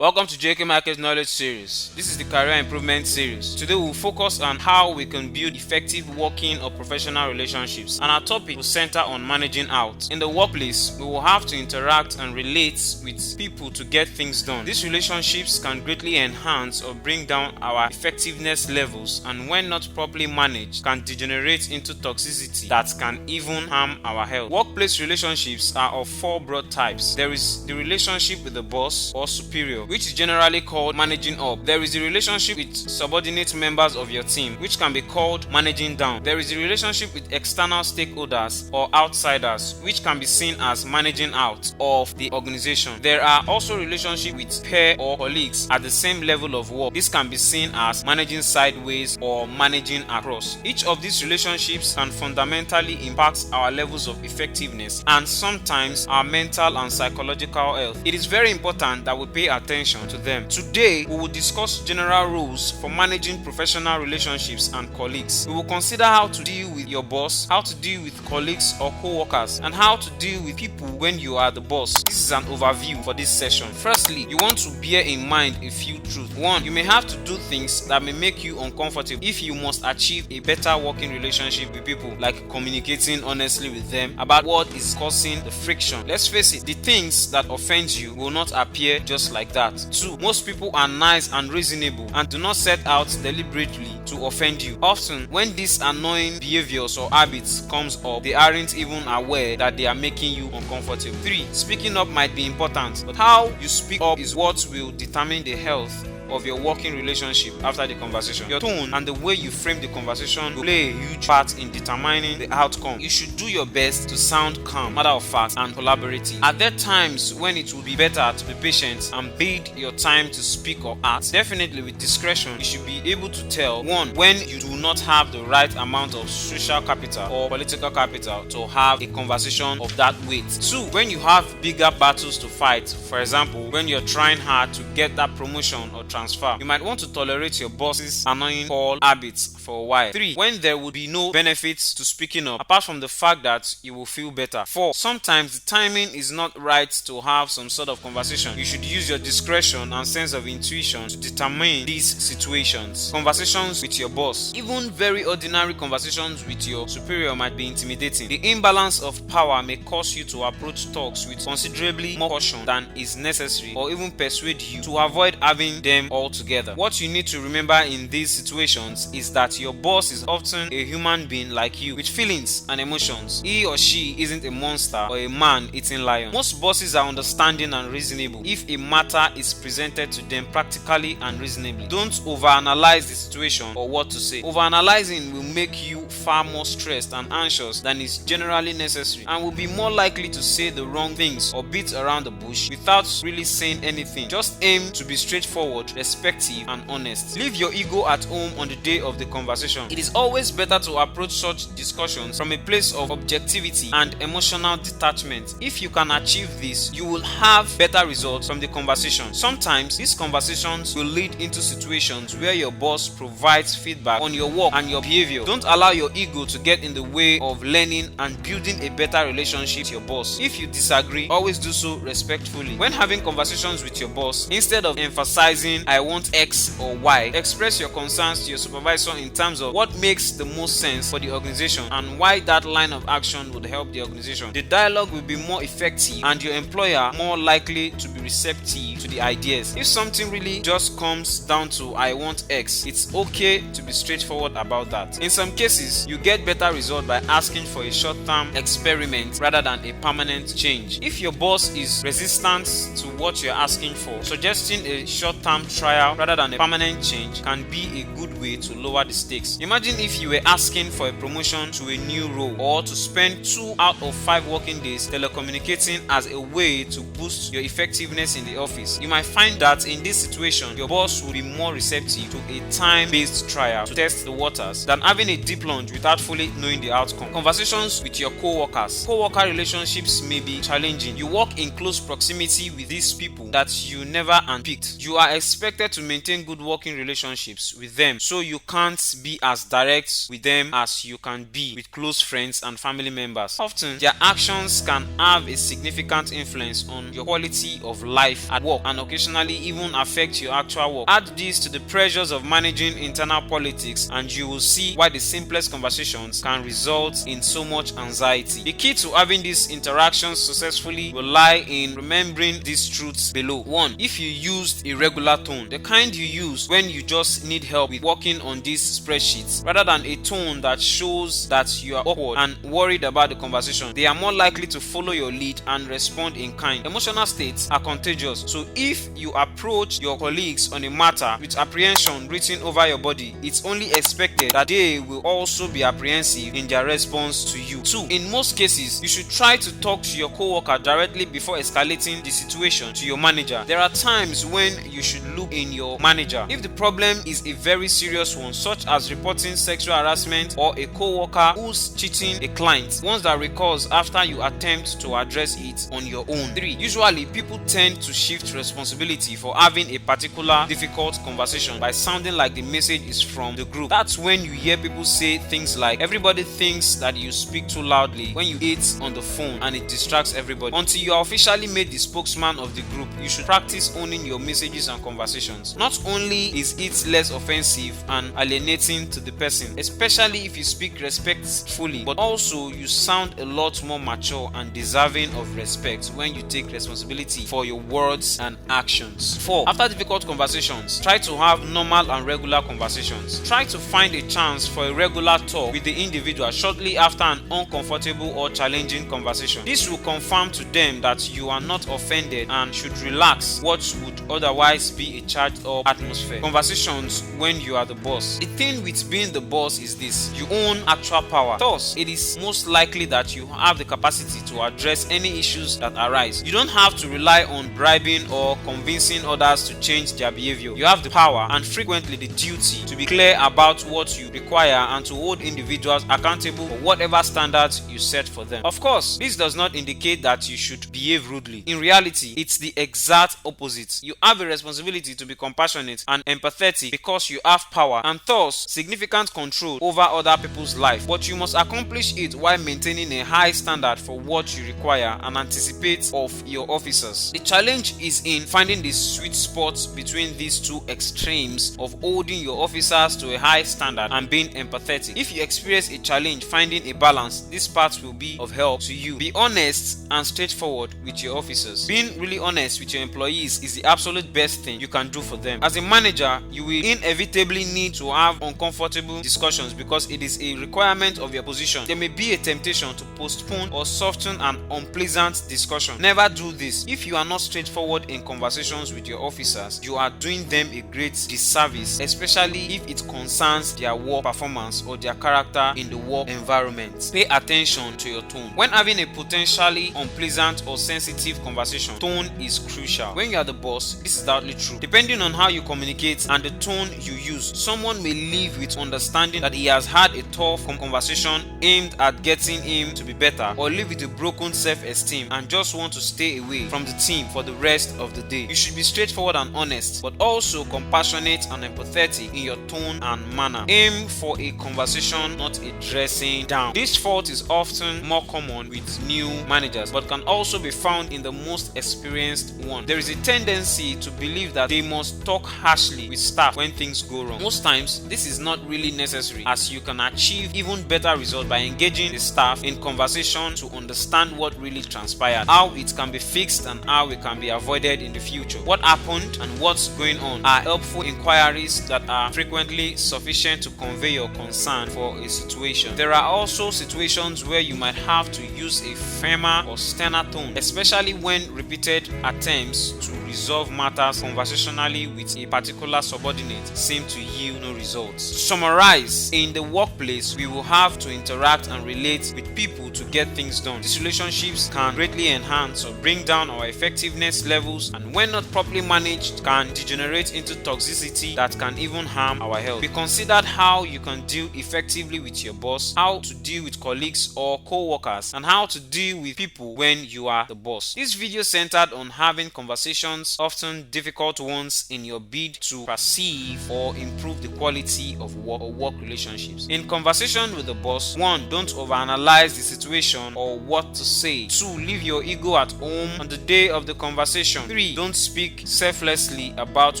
Welcome to JK Market Knowledge Series. This is the Career Improvement Series. Today we'll focus on how we can build effective working or professional relationships, and our topic will center on managing out. In the workplace, we will have to interact and relate with people to get things done. These relationships can greatly enhance or bring down our effectiveness levels, and when not properly managed, can degenerate into toxicity that can even harm our health. Workplace relationships are of four broad types. There is the relationship with the boss or superior, which is generally called managing up. There is the relationship with subordinate members of your team, which can be called managing down. There is the relationship with external stakeholders or outsiders, which can be seen as managing out of the organization. There are also relationships with peer or colleagues at the same level of work. This can be seen as managing sideways or managing across. Each of these relationships can fundamentally impact our levels of effectiveness and sometimes our mental and psychological health. It is very important that we pay attention to them. Today, we will discuss general rules for managing professional relationships and colleagues. We will consider how to deal with your boss, how to deal with colleagues or co-workers, and how to deal with people when you are the boss. This is an overview for this session. Firstly, you want to bear in mind a few truths. 1. You may have to do things that may make you uncomfortable if you must achieve a better working relationship with people, like communicating honestly with them about what is causing the friction. Let's face it, the things that offend you will not appear just like that. 2. Most people are nice and reasonable and do not set out deliberately to offend you. Often, when these annoying behaviors or habits comes up, they aren't even aware that they are making you uncomfortable. 3. Speaking up might be important, but how you speak up is what will determine the health of your working relationship after the conversation. Your tone and the way you frame the conversation will play a huge part in determining the outcome. You should do your best to sound calm, matter of fact, and collaborative. Are there times when it would be better to be patient and bide your time to speak or act? Definitely with discretion, you should be able to tell 1. when you do not have the right amount of social capital or political capital to have a conversation of that weight. 2. When you have bigger battles to fight, for example, when you're trying hard to get that promotion or transfer, you might want to tolerate your boss's annoying call habits for a while. 3. When there would be no benefits to speaking up apart from the fact that you will feel better. 4. Sometimes the timing is not right to have some sort of conversation. You should use your discretion and sense of intuition to determine these situations. Conversations with your boss. Even very ordinary conversations with your superior might be intimidating. The imbalance of power may cause you to approach talks with considerably more caution than is necessary, or even persuade you to avoid having them altogether. What you need to remember in these situations is that your boss is often a human being like you, with feelings and emotions. He or she isn't a monster or a man-eating lion. Most bosses are understanding and reasonable if a matter is presented to them practically and reasonably. Don't overanalyze the situation or what to say. Overanalyzing will make you far more stressed and anxious than is generally necessary, and will be more likely to say the wrong things or beat around the bush without really saying anything. Just aim to be straightforward, respectful, and honest. Leave your ego at home on the day of the conversation. It is always better to approach such discussions from a place of objectivity and emotional detachment. If you can achieve this, you will have better results from the conversation. Sometimes these conversations will lead into situations where your boss provides feedback on your work and your behavior. Don't allow your ego to get in the way of learning and building a better relationship with your boss. If you disagree, always do so respectfully. When having conversations with your boss, instead of emphasizing I want X or Y, express your concerns to your supervisor in terms of what makes the most sense for the organization and why that line of action would help the organization. The dialogue will be more effective and your employer more likely to be receptive to the ideas. If something really just comes down to I want X, it's okay to be straightforward about that. In some cases, you get better results by asking for a short-term experiment rather than a permanent change. If your boss is resistant to what you're asking for, suggesting a short-term trial rather than a permanent change can be a good way to lower the stakes. Imagine if you were asking for a promotion to a new role, or to spend 2 out of 5 working days telecommunicating as a way to boost your effectiveness in the office. You might find that in this situation, your boss will be more receptive to a time-based trial to test the waters than having a deep plunge without fully knowing the outcome. Conversations with your co-workers. Co-worker relationships may be challenging. You work in close proximity with these people that you never handpicked. You are expected expected to maintain good working relationships with them, so you can't be as direct with them as you can be with close friends and family members. Often, their actions can have a significant influence on your quality of life at work and occasionally even affect your actual work. Add this to the pressures of managing internal politics and you will see why the simplest conversations can result in so much anxiety. The key to having these interactions successfully will lie in remembering these truths below. 1. If you used a regular tone, the kind you use when you just need help with working on these spreadsheets, rather than a tone that shows that you are awkward and worried about the conversation, they are more likely to follow your lead and respond in kind. Emotional states are contagious, so if you approach your colleagues on a matter with apprehension written over your body, it's only expected that they will also be apprehensive in their response to you. 2. In most cases, you should try to talk to your coworker directly before escalating the situation to your manager. There are times when you should look in your manager. If the problem is a very serious one, such as reporting sexual harassment or a coworker who's cheating a client, once that recurs after you attempt to address it on your own. 3. Usually, people tend to shift responsibility for having a particular difficult conversation by sounding like the message is from the group. That's when you hear people say things like, everybody thinks that you speak too loudly when you eat on the phone and it distracts everybody. Until you are officially made the spokesman of the group, you should practice owning your messages and conversations. Not only is it less offensive and alienating to the person, especially if you speak respectfully, but also you sound a lot more mature and deserving of respect when you take responsibility for your words and actions. 4. After difficult conversations, try to have normal and regular conversations. Try to find a chance for a regular talk with the individual shortly after an uncomfortable or challenging conversation. This will confirm to them that you are not offended and should relax what would otherwise be a charged up atmosphere. Conversations when you are the boss. The thing with being the boss is this: you own actual power. Thus, it is most likely that you have the capacity to address any issues that arise. You don't have to rely on bribing or convincing others to change their behavior. You have the power and frequently the duty to be clear about what you require and to hold individuals accountable for whatever standards you set for them. Of course, this does not indicate that you should behave rudely. In reality, it's the exact opposite. You have a responsibility to be compassionate and empathetic because you have power and thus significant control over other people's life. But you must accomplish it while maintaining a high standard for what you require and anticipate of your officers. The challenge is in finding the sweet spot between these two extremes of holding your officers to a high standard and being empathetic. If you experience a challenge finding a balance, this part will be of help to you. Be honest and straightforward with your officers. Being really honest with your employees is the absolute best thing you can do for them. As a manager, you will inevitably need to have uncomfortable discussions because it is a requirement of your position. There may be a temptation to postpone or soften an unpleasant discussion. Never do this. If you are not straightforward in conversations with your officers, you are doing them a great disservice, especially if it concerns their work performance or their character in the work environment. Pay attention to your tone. When having a potentially unpleasant or sensitive conversation, tone is crucial. When you are the boss, this is doubly true. Depending on how you communicate and the tone you use, someone may leave with understanding that he has had a tough conversation aimed at getting him to be better, or leave with a broken self-esteem and just want to stay away from the team for the rest of the day. You should be straightforward and honest, but also compassionate and empathetic in your tone and manner. Aim for a conversation, not a dressing down. This fault is often more common with new managers, but can also be found in the most experienced one. There is a tendency to believe that they must talk harshly with staff when things go wrong. Most times, this is not really necessary, as you can achieve even better results by engaging the staff in conversation to understand what really transpired, how it can be fixed and how it can be avoided in the future. What happened and what's going on are helpful inquiries that are frequently sufficient to convey your concern for a situation. There are also situations where you might have to use a firmer or sterner tone, especially when repeated attempts to resolve matters conversationally with a particular subordinate seem to yield no results. To summarize, in the workplace, we will have to interact and relate with people to get things done. These relationships can greatly enhance or bring down our effectiveness levels, and when not properly managed, can degenerate into toxicity that can even harm our health. Be considered how you can deal effectively with your boss, how to deal with colleagues or co-workers, and how to deal with people when you are the boss. This video centered on having conversations conversations, often difficult ones, in your bid to perceive or improve the quality of work or work relationships. In conversation with the boss, 1. Don't overanalyze the situation or what to say. 2. Leave your ego at home on the day of the conversation. 3. Don't speak selflessly about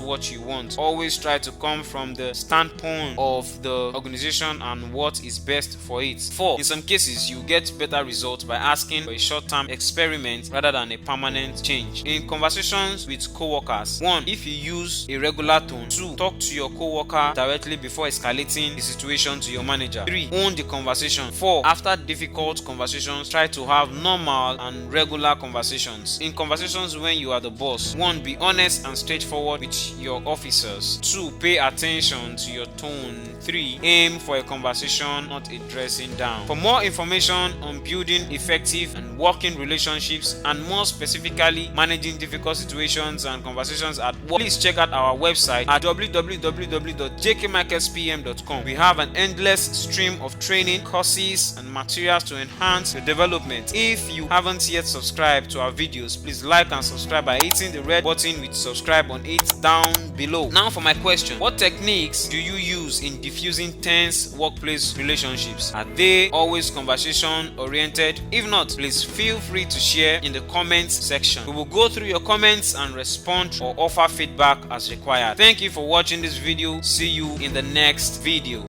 what you want. Always try to come from the standpoint of the organization and what is best for it. 4. In some cases, you get better results by asking for a short-term experiment rather than a permanent change. In conversations with co-workers, 1. If you use a regular tone. 2. Talk to your co-worker directly before escalating the situation to your manager. 3. Own the conversation. 4. After difficult conversations, try to have normal and regular conversations. In conversations when you are the boss, 1. Be honest and straightforward with your officers. 2. Pay attention to your tone. 3. Aim for a conversation, not a dressing down. For more information on building effective and working relationships, and more specifically managing difficult situations and conversations at work, please check out our website at www.jkmarketspm.com. We have an endless stream of training, courses, and materials to enhance your development. If you haven't yet subscribed to our videos, please like and subscribe by hitting the red button with subscribe on it down below. Now for my question: what techniques do you use in diffusing tense workplace relationships? Are they always conversation oriented? If not, please feel free to share in the comments section. We will go through your comments and respond or offer feedback as required. Thank you for watching this video. See you in the next video.